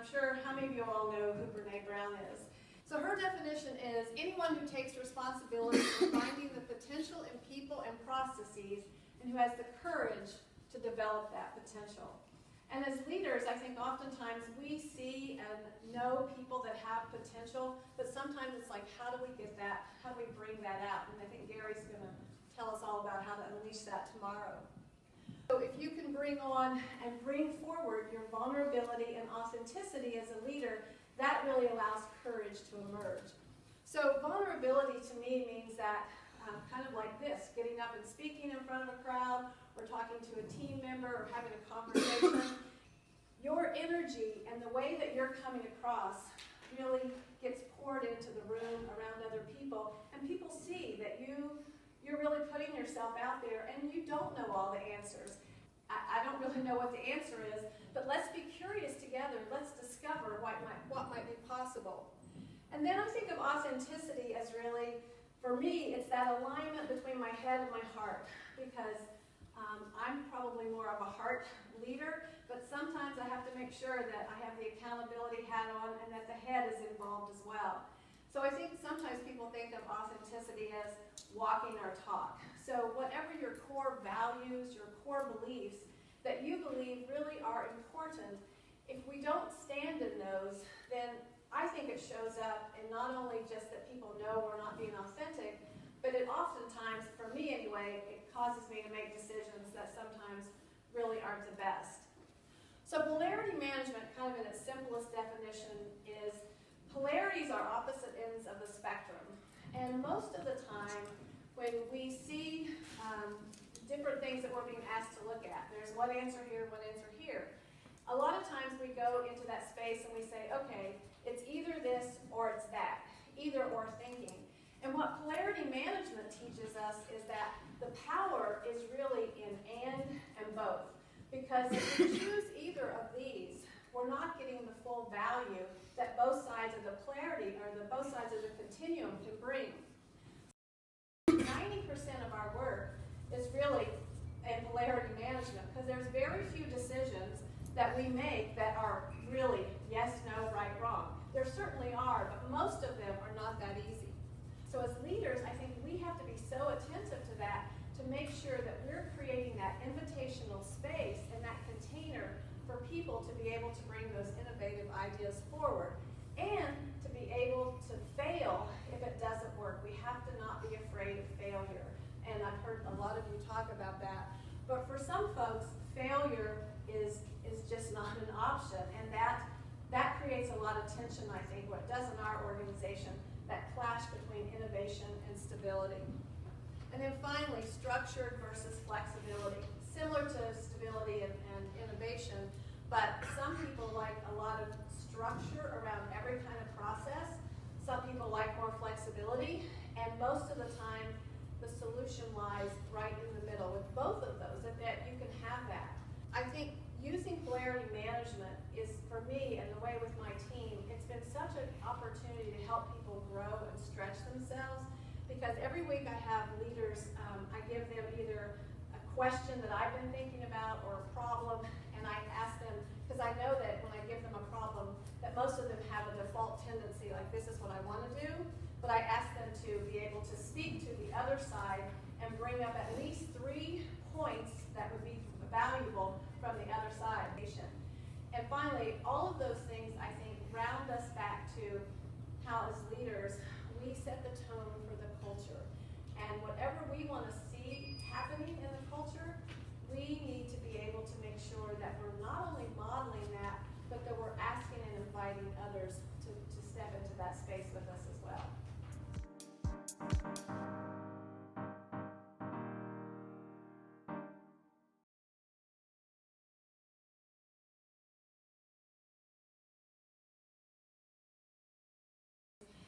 I'm sure how many of you all know who Brene Brown is. So her definition is anyone who takes responsibility for finding the potential in people and processes and who has the courage to develop that potential. And as leaders, I think oftentimes we see and know people that have potential, but sometimes it's like, how do we get that? How do we bring that out? And I think Gary's going to tell us all about how to unleash that tomorrow. So if you can bring on and bring forward your vulnerability and authenticity as a leader, that really allows courage to emerge. So vulnerability to me means that kind of like this, getting up and speaking in front of a crowd, or talking to a team member, or having a conversation. Your energy and the way that you're coming across really gets poured into the room around other people, and people see that you're really putting yourself out there, and you don't know all the answers. I don't really know what the answer is, but let's be curious together. Let's discover what might be possible. And then I think of authenticity as really, for me, it's that alignment between my head and my heart, because I'm probably more of a heart leader, but sometimes I have to make sure that I have the accountability hat on and that the head is involved as well. So I think sometimes people think of authenticity as walking our talk. So whatever your core values, your core beliefs that you believe really are important, if we don't stand in those, then I think it shows up in not only just that people know we're not being authentic, but it oftentimes, for me anyway, it causes me to make decisions that sometimes really aren't the best. So polarity management, kind of in its simplest definition, is polarities are opposite ends of the spectrum. And most of the time, when we see different things that we're being asked to look at, there's one answer here, one answer here. A lot of times we go into that space and we say, okay, it's either this or it's that, either or thinking. And what polarity management teaches us is that the power is really in and both. Because if we choose either of these, we're not getting the full value that both sides of the polarity, or both sides of the continuum, can bring. 90% of our work is really in polarity management, because there's very few decisions that we make that are really yes, no, right, wrong. There certainly are, but most of them are not that easy. So as leaders, I think we have to be so attentive to that to make sure that we're creating that invitational space and that container for people to be able to bring those innovative ideas forward, and to be able to fail if it doesn't work. We have to not be afraid of failure. And I've heard a lot of you talk about that. But for some folks, failure is just not an option. And that creates a lot of tension, I think, what it does in our organization, that clash between innovation and stability. And then finally, structured versus flexibility. Similar to stability and innovation, but some people like a lot of structure around every kind of process. Some people like more flexibility, and most of the time the solution lies right in the middle with both of those, that you can have that. I think using polarity management is, for me and the way with my team, it's been such an opportunity to help people grow and stretch themselves, because every week I have leaders, I give them either a question that I've been thinking about or a problem, and I ask them, because I know that when I give them a problem, that most of them have a default tendency, like this is what I want to do, but I ask them to be able to speak to the other side and bring up at least 3 points that would be valuable from the other side. And finally, all of those things, I think, round us back to how, as leaders, we set the tone for the culture. And whatever we want to